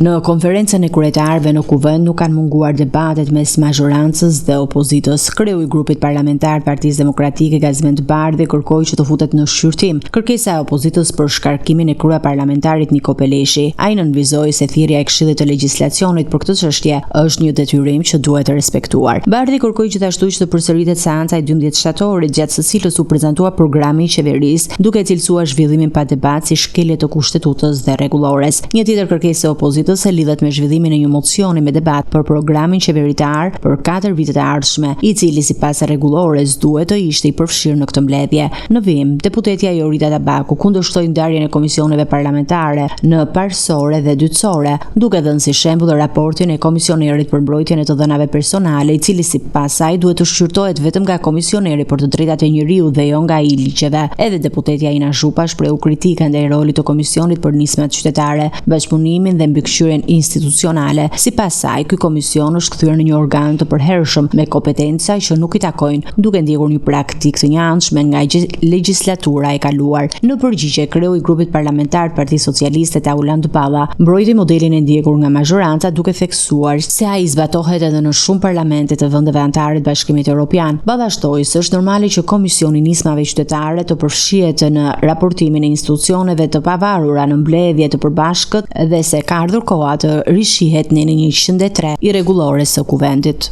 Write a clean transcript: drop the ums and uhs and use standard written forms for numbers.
Në konferencën e kryetarëve në Kuvend nuk kanë munguar debatet mes mazhorancës dhe opozitës. Kreu i grupit parlamentar Partisë Demokratike Gazmend Bardhi kërkoi që të futet në shqyrtim kërkesa e opozitës për shkarkimin e kryeparlamentarit Niko Peleshi. Ai nënvizoi se thirrja e Këshillit të Legjislacionit për këtë çështje është një detyrim që duhet të respektuar. Bardhi kërkoi gjithashtu që të përsëritet seanca e 12 shtatorit, gjatë së cilës u prezantua programi i qeverisë, duke cilësuar zhvillimin pa debat si shkelje të kushtetutës dhe rregullores. Një tjetër kërkesë e opozitës e lidhet me zhvillimin e një mocioni me debat për programin qeveritar për 4 vitet e ardhshme, i cili sipas rregullores duhet të ishte i përfshirë në këtë mbledhje. Në vim, deputetja Jorita Tabaku kundërshtoi ndarjen e komisioneve parlamentare në parësore dhe dytësore, duke dhënë si shembull raportin e komisionerit për mbrojtjen e të dhënave personale, i cili sipas saj duhet të shqyrtohet vetëm nga komisioneri për të drejtat e njeriut dhe jo nga i ligjeve. Edhe deputetja Ina Zhupa shprehu kritika ndaj rolit të komisionit për nismat qytetare, bashkëpunimin dhe mbikëqyrjen institucionale. Sipas saj, ky komision është kthyer në një organ të përhershëm me kompetenca që nuk i takojnë, duke ndjekur një praktikë të njëanshme nga legjislatura e kaluar. Në përgjigje, kreu i grupit parlamentar Partisë Socialiste Tauland Balla mbrojti modelin e ndjekur nga mazhoranca, duke theksuar se ai zbatohet edhe në shumë parlamente të vendeve anëtare të Bashkimit Evropian. Balla shtoi se është normale që komisioni nismave qytetare të përfshihet në raportimin e institucioneve të pavarura në mbledhje të përbashkët dhe se ka ardhur koha të rishihet në 103 i rregullores së Kuvendit.